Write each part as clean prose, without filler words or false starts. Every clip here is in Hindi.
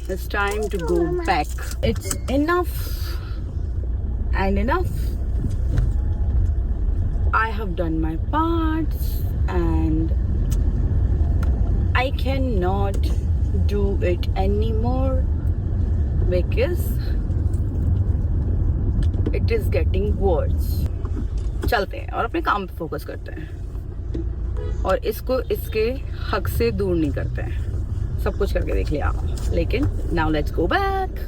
It's time to go back. It's enough and enough. I have done my parts and I cannot do it anymore because it is getting worse. चलते हैं और अपने काम पे फोकस करते हैं और इसको इसके हक से दूर नहीं करते हैं। सब कुछ करके देख लिया लेकिन now let's go back.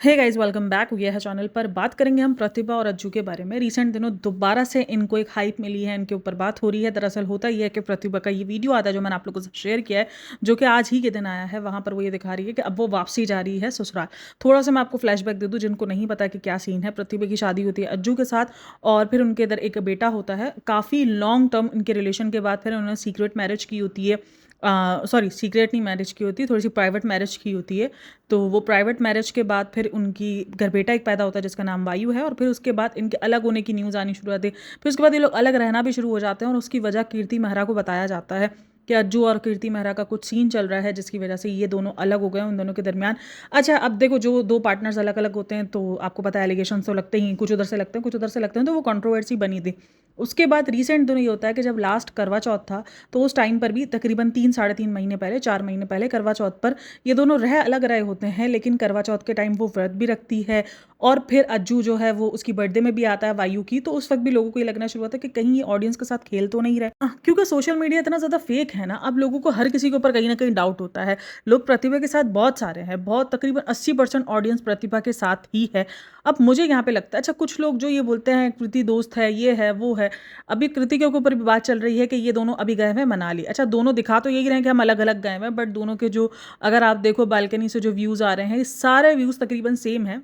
Hey guys welcome back. ये है चैनल पर बात करेंगे हम प्रतिभा और अज्जू के बारे में। रिसेंट दिनों दोबारा से इनको एक हाइप मिली है, इनके ऊपर बात हो रही है। दरअसल होता ये है कि प्रतिभा का ये वीडियो आता है जो मैंने आप लोगों से शेयर किया है, जो कि आज ही के दिन आया है। वहाँ पर वो ये दिखा रही है कि अब वो वापसी जा रही है ससुराल। थोड़ा सा मैं आपको फ्लैशबैक दे दूँ जिनको नहीं पता कि क्या सीन है। प्रतिभा की शादी होती है अज्जू के साथ और फिर उनके इधर एक बेटा होता है। काफ़ी लॉन्ग टर्म इनके रिलेशन के बाद फिर उन्होंने सीक्रेट मैरिज की होती है। सॉरी, सीक्रेट नहीं मैरिज की होती है, थोड़ी सी प्राइवेट मैरिज की होती है। तो वो प्राइवेट मैरिज के बाद फिर उनकी घर बेटा एक पैदा होता है जिसका नाम वायु है। और फिर उसके बाद इनके अलग होने की न्यूज़ आनी शुरू होती है। फिर उसके बाद ये लोग अलग रहना भी शुरू हो जाते हैं और उसकी वजह कीर्ति मेहरा को बताया जाता है कि अज्जू और कीर्ति मेहरा का कुछ सीन चल रहा है जिसकी वजह से ये दोनों अलग हो गए उन दोनों के दरमियान। अच्छा, अब देखो, जो दो पार्टनर्स अलग अलग होते हैं तो आपको पता है एलिगेशन तो लगते ही, कुछ उधर से लगते हैं कुछ उधर से लगते हैं, तो वो कंट्रोवर्सी बनी थी। उसके बाद रिसेंट दिनों ये होता है कि जब लास्ट करवा चौथ था तो उस टाइम पर भी तकरीबन 3-3.5 महीने पहले, 4 महीने पहले करवा चौथ पर ये दोनों अलग रहे होते हैं। लेकिन करवा चौथ के टाइम वो व्रत भी रखती है और फिर अज्जू जो है वो उसकी बर्थडे में भी आता है वायु की। तो उस वक्त भी लोगों को ये लगना शुरू होता है कि कहीं ये ऑडियंस के साथ खेल तो नहीं रहे। क्योंकि सोशल मीडिया इतना ज़्यादा फेक है ना, अब लोगों को हर किसी के ऊपर कहीं ना कहीं डाउट होता है। लोग प्रतिभा के साथ बहुत सारे हैं, बहुत तकरीबन 80% ऑडियंस प्रतिभा के साथ ही है। अब मुझे यहाँ पे लगता है, अच्छा कुछ लोग जो ये बोलते हैं कृति दोस्त है, ये है वो है। अभी कृति के ऊपर भी बात चल रही है कि ये दोनों अभी गए हुए मनाली। अच्छा, दोनों दिखा तो यही रहे हैं कि हम अलग अलग गए हुए, बट दोनों के जो, अगर आप देखो बालकनी से जो व्यूज़ आ रहे हैं, ये सारे व्यूज़ तकरीबन सेम हैं।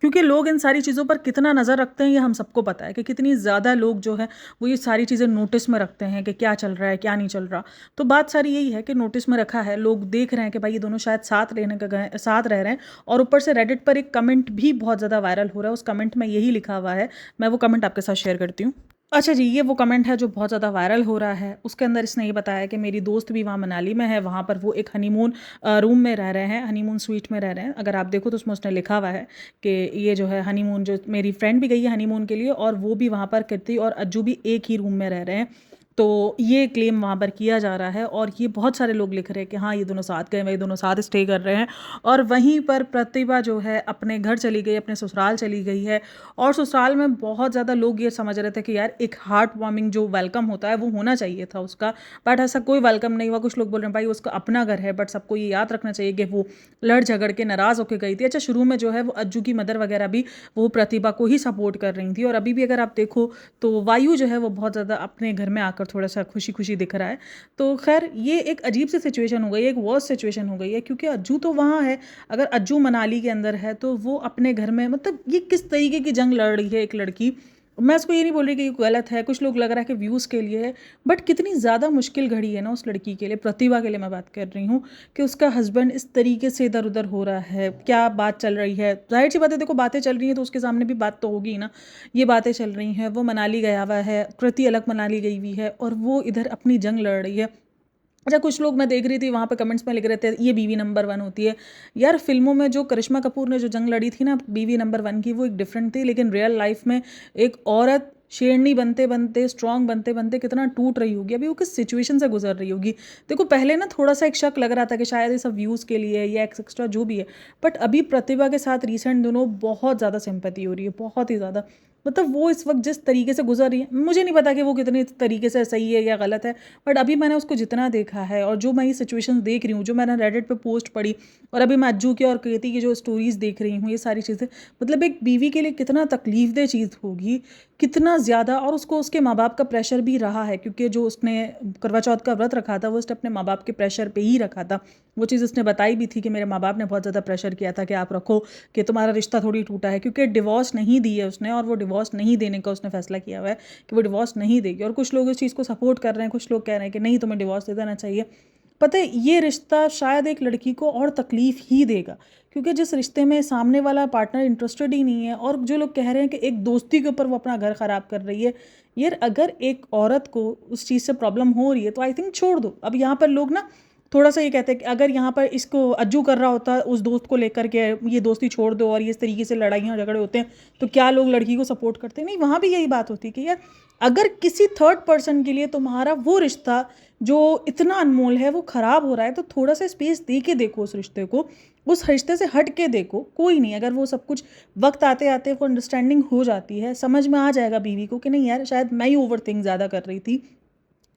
क्योंकि लोग इन सारी चीज़ों पर कितना नज़र रखते हैं ये हम सबको पता है कि कितनी ज़्यादा लोग जो है वो ये सारी चीज़ें नोटिस में रखते हैं कि क्या चल रहा है क्या नहीं चल रहा। तो बात सारी यही है कि नोटिस में रखा है, लोग देख रहे हैं कि भाई ये दोनों शायद साथ रहने का गए, साथ रह रहे हैं। और ऊपर से रेडिट पर एक कमेंट भी बहुत ज़्यादा वायरल हो रहा है। उस कमेंट में यही लिखा हुआ है, मैं वो कमेंट आपके साथ शेयर करती हूँ। अच्छा जी, ये वो कमेंट है जो बहुत ज़्यादा वायरल हो रहा है। उसके अंदर इसने ये बताया कि मेरी दोस्त भी वहाँ मनाली में है, वहाँ पर वो एक हनीमून रूम में रह रहे हैं, हनीमून स्वीट में रह रहे हैं। अगर आप देखो तो उसमें उसने लिखा हुआ है कि ये जो है हनीमून, जो मेरी फ्रेंड भी गई है हनीमून के लिए और वो भी वहाँ पर कीर्ति और अज्जू भी एक ही रूम में रह रहे हैं। तो ये क्लेम वहाँ पर किया जा रहा है और ये बहुत सारे लोग लिख रहे हैं कि हाँ ये दोनों साथ गए, ये दोनों साथ स्टे कर रहे हैं। और वहीं पर प्रतिभा जो है अपने घर चली गई, अपने ससुराल चली गई है। और ससुराल में बहुत ज़्यादा लोग ये समझ रहे थे कि यार एक हार्ट वार्मिंग जो वेलकम होता है वो होना चाहिए था उसका, बट ऐसा कोई वेलकम नहीं हुआ। कुछ लोग बोल रहे हैं भाई उसका अपना घर है, बट सबको ये याद रखना चाहिए कि वो लड़ झगड़ के नाराज़ होकर गई थी। अच्छा, शुरू में जो है वो अज्जू की मदर वगैरह भी वो प्रतिभा को ही सपोर्ट कर रही थी। और अभी भी अगर आप देखो तो वायु जो है वो बहुत ज़्यादा अपने घर में आकर थोड़ा सा खुशी खुशी दिख रहा है। तो खैर ये एक अजीब सी सिचुएशन हो गई है, एक वर्स्ट सिचुएशन हो गई है, क्योंकि अज्जू तो वहाँ है। अगर अज्जू मनाली के अंदर है तो वो अपने घर में, मतलब ये किस तरीके की जंग लड़ रही है एक लड़की। मैं इसको ये नहीं बोल रही कि ये गलत है, कुछ लोग लग रहा है कि व्यूज़ के लिए है, बट कितनी ज़्यादा मुश्किल घड़ी है ना उस लड़की के लिए, प्रतिभा के लिए मैं बात कर रही हूँ, कि उसका हस्बैंड इस तरीके से इधर उधर हो रहा है। क्या बात चल रही है, जाहिर सी बात है, देखो बातें चल रही हैं तो उसके सामने भी बात तो होगी ना। ये बातें चल रही हैं, वो मनाली गया हुआ है, कृति अलग मनाली गई हुई है और वो इधर अपनी जंग लड़ रही है। अच्छा, कुछ लोग मैं देख रही थी वहाँ पे कमेंट्स में लिख रहे थे ये बीवी नंबर 1 होती है। यार फिल्मों में जो करिश्मा कपूर ने जो जंग लड़ी थी ना बीवी नंबर 1 की, वो एक डिफरेंट थी, लेकिन रियल लाइफ में एक औरत शेरनी बनते बनते, स्ट्रांग बनते बनते कितना टूट रही होगी, अभी वो किस सिचुएशन से गुजर रही होगी। देखो पहले ना थोड़ा सा एक शक लग रहा था कि शायद ये सब व्यूज़ के लिए या एक्स्ट्रा जो भी है, बट अभी प्रतिभा के साथ रिसेंट दोनों बहुत ज़्यादा सिंपैथी हो रही है, बहुत ही ज़्यादा। मतलब वो इस वक्त जिस तरीके से गुजर रही है, मुझे नहीं पता कि वो कितने तरीके से सही है या गलत है, बट अभी मैंने उसको जितना देखा है और जो मैं ये सिचुएशन देख रही हूँ, जो मैंने रेडिट पे पोस्ट पढ़ी और अभी मैं अज्जू की और कृति की जो स्टोरीज़ देख रही हूँ, ये सारी चीज़ें, मतलब एक बीवी के लिए कितना तकलीफदेह चीज़ होगी, कितना ज़्यादा। और उसको उसके माँ बाप का प्रेशर भी रहा है, क्योंकि जो उसने करवा चौथ का व्रत रखा था वो उसने अपने माँ बाप के प्रेशर पे ही रखा था। वो चीज़ उसने बताई भी थी कि मेरे माँ बाप ने बहुत ज़्यादा प्रेशर किया था कि आप रखो, कि तुम्हारा रिश्ता थोड़ी टूटा है, क्योंकि डिवोर्स नहीं दी है उसने और वो डिवोर्स नहीं देने का उसने फैसला किया हुआ है कि वो डिवोर्स नहीं देगी। और कुछ लोग इस चीज़ को सपोर्ट कर रहे हैं, कुछ लोग कह रहे हैं कि नहीं तुम्हें डिवोर्स दे देना चाहिए। पता है ये रिश्ता शायद एक लड़की को और तकलीफ ही देगा, क्योंकि जिस रिश्ते में सामने वाला पार्टनर इंटरेस्टेड ही नहीं है, और जो लोग कह रहे हैं कि एक दोस्ती के ऊपर वो अपना घर ख़राब कर रही है। यार अगर एक औरत को उस चीज़ से प्रॉब्लम हो रही है तो आई थिंक छोड़ दो। अब यहाँ पर लोग ना थोड़ा सा ये कहते हैं कि अगर यहाँ पर इसको अज्जू कर रहा होता उस दोस्त को लेकर के ये दोस्ती छोड़ दो और ये इस तरीके से लड़ाइयाँ झगड़े होते हैं तो क्या लोग लड़की को सपोर्ट करते हैं? नहीं, वहाँ भी यही बात होती है कि यार अगर किसी थर्ड पर्सन के लिए तुम्हारा वो रिश्ता जो इतना अनमोल है वो ख़राब हो रहा है तो थोड़ा सा स्पेस दे के देखो उस रिश्ते को, उस रिश्ते से हट के देखो। कोई नहीं, अगर वो सब कुछ वक्त आते आते वो अंडरस्टैंडिंग हो जाती है, समझ में आ जाएगा बीवी को कि नहीं यार शायद मैं ही ओवर थिंक ज़्यादा कर रही थी,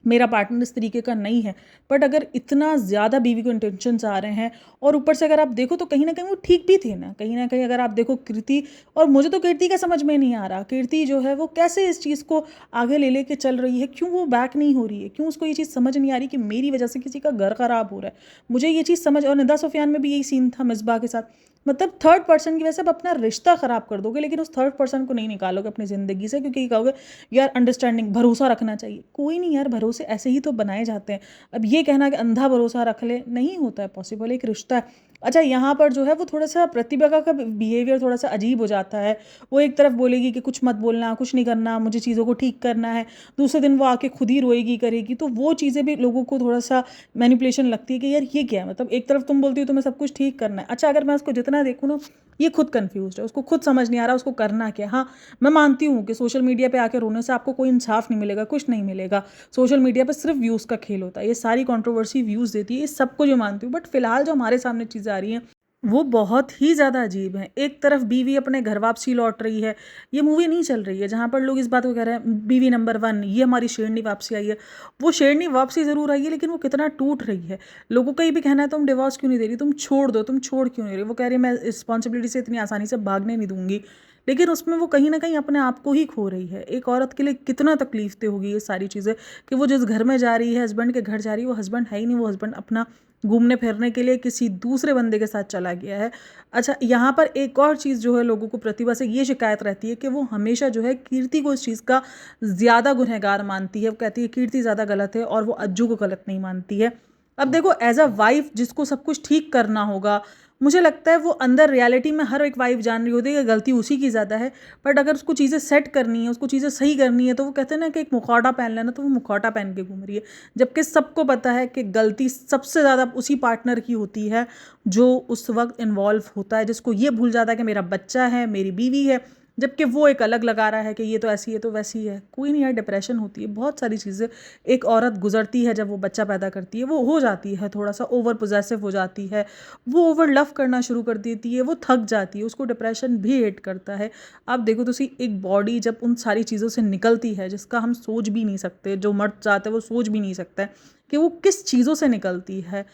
मेरा पार्टनर इस तरीके का नहीं है। बट अगर इतना ज़्यादा बीवी को इंटेंशंस आ रहे हैं और ऊपर से अगर आप देखो तो कहीं ना कहीं वो ठीक भी थे ना कहीं अगर आप देखो कीर्ति, और मुझे तो कीर्ति का समझ में नहीं आ रहा कीर्ति जो है वो कैसे इस चीज़ को आगे ले लेके चल रही है, क्यों वो बैक नहीं हो रही है, क्यों उसको ये चीज़ समझ नहीं आ रही कि मेरी वजह से किसी का घर ख़राब हो रहा है। मुझे ये चीज़ समझ, और निदा सुफियान में भी यही सीन था मिसबा के साथ, मतलब थर्ड पर्सन की वजह से आप अपना रिश्ता ख़राब कर दोगे लेकिन उस थर्ड पर्सन को नहीं निकालोगे अपनी ज़िंदगी से, क्योंकि कहोगे यार अंडरस्टैंडिंग भरोसा रखना चाहिए। कोई नहीं यार, भरोसे ऐसे ही तो बनाए जाते हैं। अब ये कहना कि अंधा भरोसा रख ले, नहीं होता है पॉसिबल, एक रिश्ता है। अच्छा, यहाँ पर जो है वो थोड़ा सा प्रतिभा का बिहेवियर थोड़ा सा अजीब हो जाता है। वो एक तरफ बोलेगी कि कुछ मत बोलना, कुछ नहीं करना, मुझे चीज़ों को ठीक करना है, दूसरे दिन वो आके खुद ही रोएगी करेगी। तो वो चीज़ें भी लोगों को थोड़ा सा मैनिपुलेशन लगती है कि यार ये क्या है, मतलब एक तरफ तुम बोलती हो तुम्हें सब कुछ ठीक करना है। अच्छा, अगर मैं उसको जितना देखूँ ना, ये खुद कन्फ्यूज है, उसको खुद समझ नहीं आ रहा उसको करना क्या। हाँ, मैं मानती हूँ कि सोशल मीडिया पे आके रोने से आपको कोई इंसाफ नहीं मिलेगा, कुछ नहीं मिलेगा। सोशल मीडिया पे सिर्फ व्यूज़ का खेल होता है, ये सारी कंट्रोवर्सी व्यूज़ देती है, ये सबको जो मानती हूँ। बट फिलहाल जो हमारे सामने चीज़ें आ रही हैं वो बहुत ही ज़्यादा अजीब हैं। एक तरफ बीवी अपने घर वापसी लौट रही है, ये मूवी नहीं चल रही है जहाँ पर लोग इस बात को कह रहे हैं बीवी नंबर 1 ये हमारी शेरनी वापसी आई है। वो शेरनी वापसी ज़रूर आई है लेकिन वो कितना टूट रही है। लोगों का ये भी कहना है तुम डिवोर्स क्यों नहीं दे रही, तुम छोड़ दो, तुम छोड़ क्यों नहीं रही। वो कह रही है मैं रिस्पॉन्सिबिलिटी से इतनी आसानी से भागने नहीं दूंगी, लेकिन उसमें वो कहीं ना कहीं अपने आप को ही खो रही है। एक औरत के लिए कितना तकलीफ दे होगी ये सारी चीज़ें, कि वो जिस घर में जा रही है, हस्बैंड के घर जा रही है, वो हस्बैंड है ही नहीं, वो हस्बैंड अपना घूमने फिरने के लिए किसी दूसरे बंदे के साथ चला गया है। अच्छा, यहाँ पर एक और चीज़ जो है लोगों को प्रतिभा से ये शिकायत रहती है कि वो हमेशा जो है कीर्ति को इस चीज़ का ज़्यादा गुनहगार मानती है। वो कहती है कीर्ति ज़्यादा गलत है और वो अज्जू को गलत नहीं मानती है। अब देखो, एज अ वाइफ जिसको सब कुछ ठीक करना होगा, मुझे लगता है वो अंदर रियलिटी में हर एक वाइफ जान रही होती है कि गलती उसी की ज़्यादा है। बट अगर उसको चीज़ें सेट करनी है, उसको चीज़ें सही करनी है, तो वो कहते हैं ना कि एक मुखौटा पहन लेना, तो वो मुखौटा पहन के घूम रही है। जबकि सबको पता है कि गलती सबसे ज़्यादा उसी पार्टनर की होती है जो उस वक्त इन्वॉल्व होता है, जिसको ये भूल जाता है कि मेरा बच्चा है, मेरी बीवी है, जबकि वो एक अलग लगा रहा है कि ये तो ऐसी है तो वैसी है। कोई नहीं यार, डिप्रेशन होती है, बहुत सारी चीज़ें एक औरत गुजरती है जब वो बच्चा पैदा करती है। वो हो जाती है थोड़ा सा ओवर पोजेसिव हो जाती है, वो ओवर लव करना शुरू कर देती है, वो थक जाती है, उसको डिप्रेशन भी हिट करता है। आप देखो तो सी, एक बॉडी जब उन सारी चीज़ों से निकलती है जिसका हम सोच भी नहीं सकते, जो मर्द चाहते हैं वो सोच भी नहीं सकता है कि वो किस चीज़ों से निकलती है,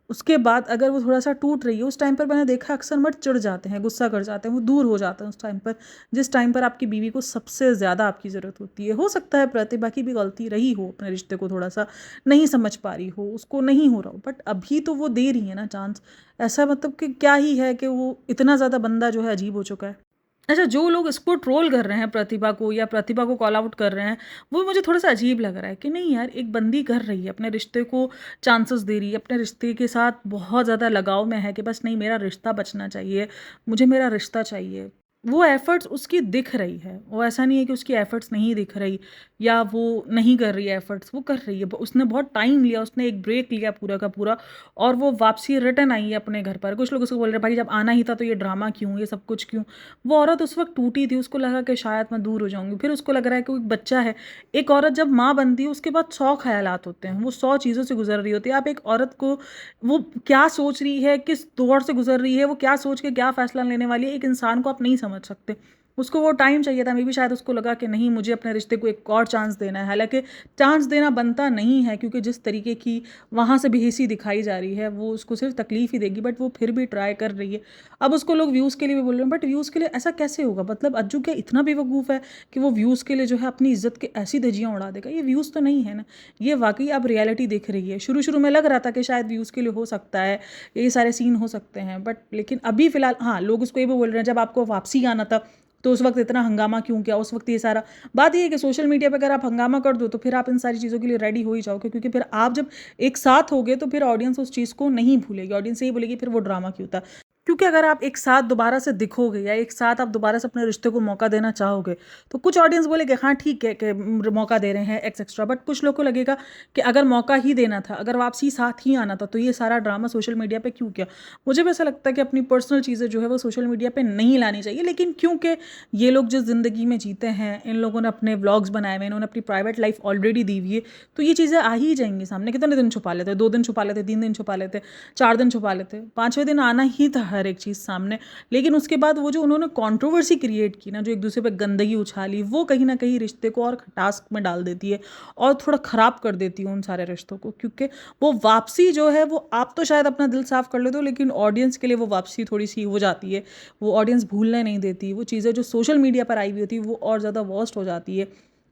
उसके बाद अगर वो थोड़ा सा टूट रही है, उस टाइम पर मैंने देखा अक्सर मर्द चिढ़ जाते हैं, गुस्सा कर जाते हैं, वो दूर हो जाते हैं उस टाइम पर, जिस टाइम पर आपकी बीवी को सबसे ज़्यादा आपकी ज़रूरत होती है। हो सकता है प्रतिभा की भी गलती रही हो, अपने रिश्ते को थोड़ा सा नहीं समझ पा रही हो, उसको नहीं हो रहा हो, बट अभी तो वो दे रही है ना चांस। ऐसा मतलब कि क्या ही है कि वो इतना ज़्यादा बंदा जो है अजीब हो चुका है। अच्छा, जो लोग इसको ट्रोल कर रहे हैं प्रतिभा को या प्रतिभा को कॉल आउट कर रहे हैं, वो मुझे थोड़ा सा अजीब लग रहा है कि नहीं यार, एक बंदी कर रही है, अपने रिश्ते को चांसेस दे रही है, अपने रिश्ते के साथ बहुत ज़्यादा लगाव में है कि बस नहीं, मेरा रिश्ता बचना चाहिए, मुझे मेरा रिश्ता चाहिए। वो एफर्ट्स उसकी दिख रही है, वो ऐसा नहीं है कि उसकी एफर्ट्स नहीं दिख रही या वो नहीं कर रही है एफर्ट्स, वो कर रही है। उसने बहुत टाइम लिया, उसने एक ब्रेक लिया पूरा का पूरा, और वो वापसी रिटर्न आई है अपने घर पर। कुछ लोग उसको बोल रहे हैं भाई जब आना ही था तो ये ड्रामा क्यों, ये सब कुछ क्यों। वो औरत उस वक्त टूटी थी, उसको लगा कि शायद मैं दूर हो जाऊंगी, फिर उसको लग रहा है कि वो एक बच्चा है। एक औरत जब माँ बनती है उसके बाद 100 ख्यालात होते हैं, वो 100 चीज़ों से गुजर रही होती है। आप एक औरत को वो क्या सोच रही है, किस दौर से गुजर रही है, वो क्या सोच के क्या फैसला लेने वाली है, एक इंसान को आप नहीं समझ सकते। उसको वो टाइम चाहिए था, मे भी शायद उसको लगा कि नहीं, मुझे अपने रिश्ते को एक और चांस देना है। हालांकि चांस देना बनता नहीं है, क्योंकि जिस तरीके की वहाँ से बेहिसी दिखाई जा रही है वो उसको सिर्फ तकलीफ ही देगी, बट वो फिर भी ट्राई कर रही है। अब उसको लोग व्यूज़ के लिए भी बोल रहे हैं, बट व्यूज़ के लिए ऐसा कैसे होगा। मतलब अज्जू क्या इतना बेवकूफ़ है कि वो व्यूज़ के लिए जो है अपनी इज्जत के ऐसी धज्जियाँ उड़ा देगा। ये व्यूज़ तो नहीं है ना, ये वाकई अब रियलिटी दिख रही है। शुरू शुरू में लग रहा था कि शायद व्यूज़ के लिए हो सकता है, ये सारे सीन हो सकते हैं, बट लेकिन अभी फ़िलहाल हाँ, लोग उसको ये भी बोल रहे हैं जब आपको वापसी आना था तो उस वक्त इतना हंगामा क्यों किया, उस वक्त ये सारा। बात ये है कि सोशल मीडिया पे अगर आप हंगामा कर दो तो फिर आप इन सारी चीज़ों के लिए रेडी हो ही जाओगे, क्योंकि फिर आप जब एक साथ होगे तो फिर ऑडियंस उस चीज़ को नहीं भूलेगी, ऑडियंस यही बोलेगी फिर वो ड्रामा क्यों था। क्योंकि अगर आप एक साथ दोबारा से दिखोगे या एक साथ आप दोबारा से अपने रिश्ते को मौका देना चाहोगे, तो कुछ ऑडियंस बोलेगे हाँ ठीक है कि मौका दे रहे हैं एक्स्ट्रा, बट कुछ लोग को लगेगा कि अगर मौका ही देना था, अगर वापसी साथ ही आना था, तो ये सारा ड्रामा सोशल मीडिया पे क्यों किया। मुझे भी ऐसा लगता है कि अपनी पर्सनल चीज़ें जो है वो सोशल मीडिया पे नहीं लानी चाहिए, लेकिन क्योंकि ये लोग जिस ज़िंदगी में जीते हैं, इन लोगों ने अपने व्लॉग्स बनाए हुए हैं, इन्होंने अपनी प्राइवेट लाइफ ऑलरेडी दी हुई है, तो ये चीज़ें आ ही जाएंगी सामने। कितने दिन छुपा लेते, 2 दिन छुपा लेते, 3 दिन छुपा लेते, 4 दिन छुपा लेते, 5वें दिन आना ही था हर एक चीज़ सामने। लेकिन उसके बाद वो जो उन्होंने कंट्रोवर्सी क्रिएट की ना, जो एक दूसरे पे गंदगी उछाली, वो कहीं ना कहीं रिश्ते को और खटास में डाल देती है और थोड़ा ख़राब कर देती है उन सारे रिश्तों को। क्योंकि वो वापसी जो है वो आप तो शायद अपना दिल साफ़ कर लेते हो, लेकिन ऑडियंस के लिए वो वापसी थोड़ी सी हो जाती है, वो ऑडियंस भूलने नहीं देती। वो चीज़ें जो सोशल मीडिया पर आई हुई होती है वो और ज़्यादा वर्स्ट हो जाती है।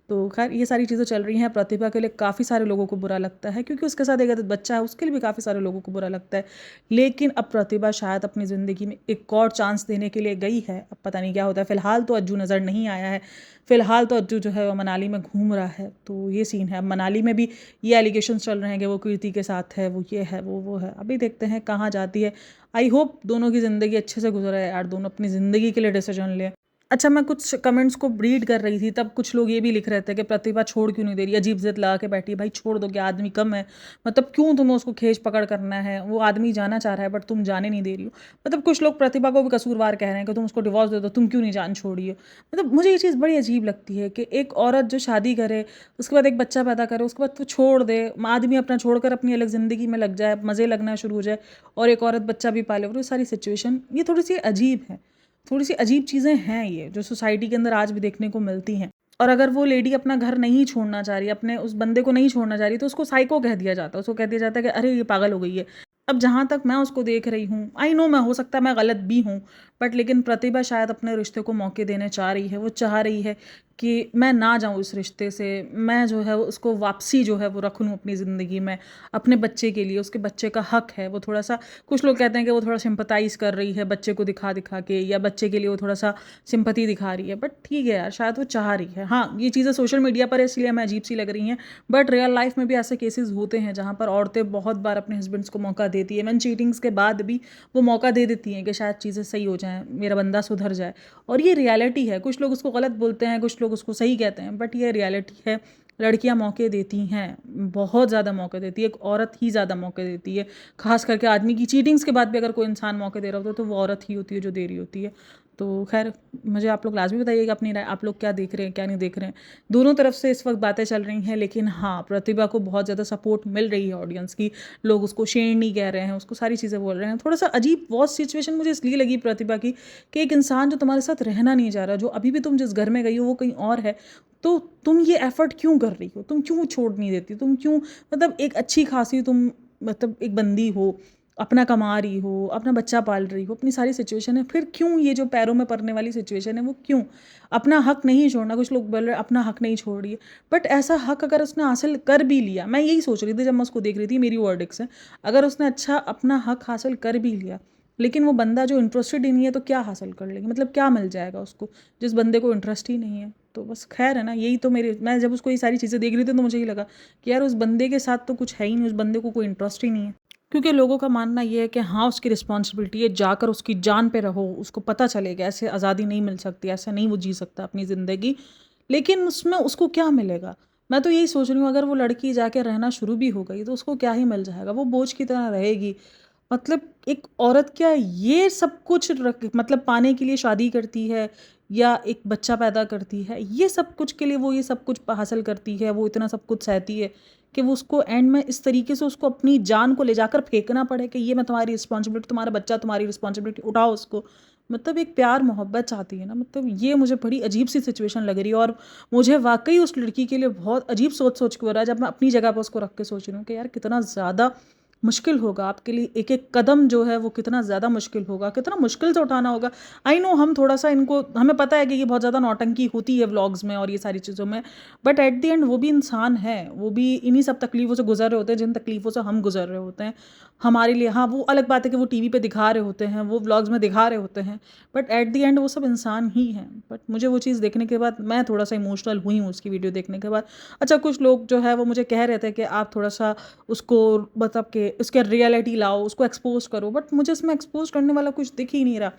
तो खैर ये सारी चीज़ें चल रही हैं। प्रतिभा के लिए काफ़ी सारे लोगों को बुरा लगता है, क्योंकि उसके साथ एक आदत बच्चा है, उसके लिए भी काफ़ी सारे लोगों को बुरा लगता है। लेकिन अब प्रतिभा शायद अपनी ज़िंदगी में एक और चांस देने के लिए गई है। अब पता नहीं क्या होता है। फ़िलहाल तो अज्जू नज़र नहीं आया है। फ़िलहाल तो अज्जू जो है वो मनाली में घूम रहा है, तो ये सीन है। अब मनाली में भी ये एलिगेशंस चल रहे हैं कि वो कीर्ति के साथ है, वो ये है, वो है। अभी देखते हैं कहाँ जाती है। आई होप दोनों की ज़िंदगी अच्छे से गुजरे यार, दोनों अपनी ज़िंदगी के लिए डिसीजन लें। अच्छा, मैं कुछ कमेंट्स को रीड कर रही थी, तब कुछ लोग ये भी लिख रहे थे कि प्रतिभा छोड़ क्यों नहीं दे रही, अजीब ज़िद लगा के बैठी है। भाई छोड़ दो, क्या आदमी कम है? मतलब क्यों तुम्हें उसको खींच पकड़ करना है? वो आदमी जाना चाह रहा है बट तुम जाने नहीं दे रही हो। मतलब कुछ लोग प्रतिभा को भी कसूरवार कह रहे हैं कि तुम उसको डिवोर्स दे दो, तुम क्यों नहीं जान छोड़ी हो। मतलब मुझे ये चीज़ बड़ी अजीब लगती है कि एक औरत जो शादी करे, उसके बाद एक बच्चा पैदा करे, उसके बाद वो छोड़ दे, आदमी अपना छोड़कर अपनी अलग ज़िंदगी में लग जाए, मज़े लगना शुरू हो जाए, और एक औरत बच्चा भी पाले। और ये सारी सिचुएशन ये थोड़ी सी अजीब है, थोड़ी सी अजीब चीज़ें हैं ये, जो सोसाइटी के अंदर आज भी देखने को मिलती हैं। और अगर वो लेडी अपना घर नहीं छोड़ना चाह रही, अपने उस बंदे को नहीं छोड़ना चाह रही, तो उसको साइको कह दिया जाता है। उसको कह दिया जाता है कि अरे ये पागल हो गई है। अब जहाँ तक मैं उसको देख रही हूँ, आई नो मैं हो सकता है मैं गलत भी हूँ, बट लेकिन प्रतिभा शायद अपने रिश्ते को मौके देने चाह रही है। वो चाह रही है कि मैं ना जाऊँ इस रिश्ते से, मैं जो है उसको वापसी जो है वो रख लूँ अपनी ज़िंदगी में, अपने बच्चे के लिए। उसके बच्चे का हक है। वो थोड़ा सा, कुछ लोग कहते हैं कि वो थोड़ा सिंपथाइज़ कर रही है बच्चे को दिखा दिखा के, या बच्चे के लिए वो थोड़ा सा सिंपथी दिखा रही है। बट ठीक है यार, शायद वो चाह रही है। हाँ, ये चीज़ें सोशल मीडिया पर इसलिए हमें अजीब सी लग रही हैं, बट रियल लाइफ में भी ऐसे केसेस होते हैं जहाँ पर औरतें बहुत बार अपने हस्बैंड्स को मौका देती है। मैन चीटिंग्स के बाद भी वो मौका दे देती हैं कि शायद चीज़ें सही हो जाएँ, मेरा बंदा सुधर जाए। और ये रियलिटी है। कुछ लोग उसको गलत बोलते हैं, कुछ लोग उसको सही कहते हैं, बट ये रियलिटी है। लड़कियां मौके देती हैं, बहुत ज़्यादा मौके देती है। एक औरत ही ज़्यादा मौके देती है। खास करके आदमी की चीटिंग्स के बाद भी अगर कोई इंसान मौके दे रहा होता है तो वो औरत ही होती है जो दे रही होती है। तो खैर, मुझे आप लोग लाजमी बताइएगा अपनी राय, आप लोग क्या देख रहे हैं, क्या नहीं देख रहे हैं। दोनों तरफ से इस वक्त बातें चल रही हैं, लेकिन हाँ, प्रतिभा को बहुत ज़्यादा सपोर्ट मिल रही है ऑडियंस की। लोग उसको शेरनी कह रहे हैं, उसको सारी चीज़ें बोल रहे हैं। थोड़ा सा अजीब वॉस सिचुएशन मुझे इसलिए लगी प्रतिभा की, कि एक इंसान जो तुम्हारे साथ रहना नहीं चाह रहा, जो अभी भी तुम जिस घर में गई हो वो कहीं और है, तो तुम ये एफर्ट क्यों कर रही हो? तुम क्यों छोड़ नहीं देती? तुम क्यों, मतलब एक अच्छी खासी तुम, मतलब एक बंदी हो, अपना कमा रही हो, अपना बच्चा पाल रही हो, अपनी सारी सिचुएशन है, फिर क्यों ये जो पैरों में पड़ने वाली सिचुएशन है वो क्यों? अपना हक नहीं छोड़ना। कुछ लोग बोल रहे हैं अपना हक नहीं छोड़ रही है, बट ऐसा हक अगर उसने हासिल कर भी लिया, मैं यही सोच रही थी जब मैं उसको देख रही थी, मेरी वर्डिक्स है, अगर उसने अच्छा अपना हक हासिल कर भी लिया, लेकिन वो बंदा जो इंटरेस्टेड ही नहीं है, तो क्या हासिल कर लेगी? मतलब क्या मिल जाएगा उसको, जिस बंदे को इंटरेस्ट ही नहीं है? तो बस खैर है ना, यही तो मेरे, मैं जब उसको ये सारी चीज़ें देख रही थी तो मुझे ये लगा कि यार उस बंदे के साथ तो कुछ है ही नहीं, उस बंदे को कोई इंटरेस्ट ही नहीं है। क्योंकि लोगों का मानना ये है कि हाँ, उसकी रिस्पॉन्सिबिलिटी है, जाकर उसकी जान पे रहो, उसको पता चलेगा ऐसे आज़ादी नहीं मिल सकती, ऐसा नहीं वो जी सकता अपनी ज़िंदगी। लेकिन उसमें उसको क्या मिलेगा? मैं तो यही सोच रही हूँ, अगर वो लड़की जाके रहना शुरू भी हो गई तो उसको क्या ही मिल जाएगा? वो बोझ की तरह रहेगी। मतलब एक औरत क्या ये सब कुछ मतलब पाने के लिए शादी करती है, या एक बच्चा पैदा करती है, ये सब कुछ के लिए वो ये सब कुछ हासिल करती है, वो इतना सब कुछ सहती है कि वो उसको एंड में इस तरीके से उसको अपनी जान को ले जाकर फेंकना पड़े कि ये मैं तुम्हारी रिस्पॉन्सिबिलिटी, तुम्हारा बच्चा तुम्हारी रिस्पॉन्सिबिलिटी, उठाओ उसको। मतलब एक प्यार मोहब्बत चाहती है ना, मतलब ये मुझे बड़ी अजीब सी सिचुएशन लग रही है। और मुझे वाकई उस लड़की के लिए बहुत अजीब सोच सोच के हो रहा है, जब मैं अपनी जगह पर उसको रख के सोच रही हूँ कि यार कितना ज़्यादा मुश्किल होगा आपके लिए, एक एक कदम जो है वो कितना ज़्यादा मुश्किल होगा, कितना मुश्किल से उठाना होगा। आई नो हम थोड़ा सा इनको, हमें पता है कि ये बहुत ज़्यादा नौटंकी होती है व्लॉग्स में और ये सारी चीज़ों में, बट एट द एंड वो भी इंसान है, वो भी इन्हीं सब तकलीफ़ों से गुजर रहे होते हैं जिन तकलीफ़ों से हम गुजर रहे होते हैं। हमारे लिए। हाँ, वो अलग बात है कि वो टीवी पे दिखा रहे होते हैं, वो व्लॉग्स में दिखा रहे होते हैं, बट एट द एंड वो सब इंसान ही हैं। बट मुझे वो चीज़ देखने के बाद मैं थोड़ा-सा इमोशनल हुई हूँ उसकी वीडियो देखने के बाद। अच्छा, कुछ लोग जो है वो मुझे कह रहे थे कि आप थोड़ा-सा उसको मतलब कि उसके रियलिटी लाओ, उसको एक्सपोज़ करो, बट मुझे इसमें एक्सपोज़ करने वाला कुछ दिख ही नहीं रहा।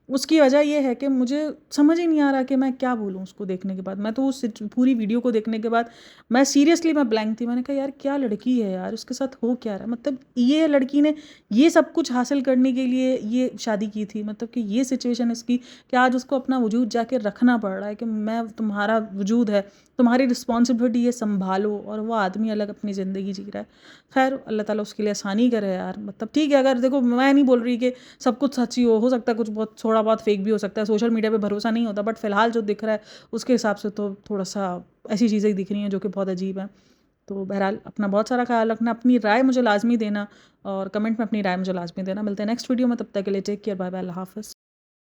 उसकी वजह ये है कि मुझे समझ ही नहीं आ रहा कि मैं क्या बोलूँ उसको देखने के बाद। मैं तो उस पूरी वीडियो को देखने के बाद मैं सीरियसली मैं ब्लैंक थी। मैंने कहा यार क्या लड़की है यार, उसके साथ हो क्या रहा है? मतलब ये लड़की ने ये सब कुछ हासिल करने के लिए ये शादी की थी, मतलब कि ये सिचुएशन इसकी कि आज उसको अपना वजूद जाके रखना पड़ रहा है कि मैं तुम्हारा वजूद है, तुम्हारी रिस्पॉन्सिबिलिटी है, संभालो, और वो आदमी अलग अपनी ज़िंदगी जी रहा है। खैर अल्लाह ताला उसके लिए आसानी करे यार। मतलब ठीक है, अगर देखो मैं नहीं बोल रही कि सब कुछ सच ही हो सकता है कुछ बहुत थोड़ा बहुत फेक भी हो सकता है, सोशल मीडिया पे भरोसा नहीं होता, बट फिलहाल जो दिख रहा है उसके हिसाब से तो थोड़ा सा ऐसी चीज़ें ही दिख रही हैं जो कि बहुत अजीब हैं। तो बहरहाल अपना बहुत सारा ख्याल रखना, अपनी राय मुझे लाजमी देना, और कमेंट में अपनी राय मुझे लाजमी देना। मिलते हैं नेक्स्ट वीडियो में, तब तक के लिए टेक केयर, बाय बाय, अल्लाह हाफ़िज़।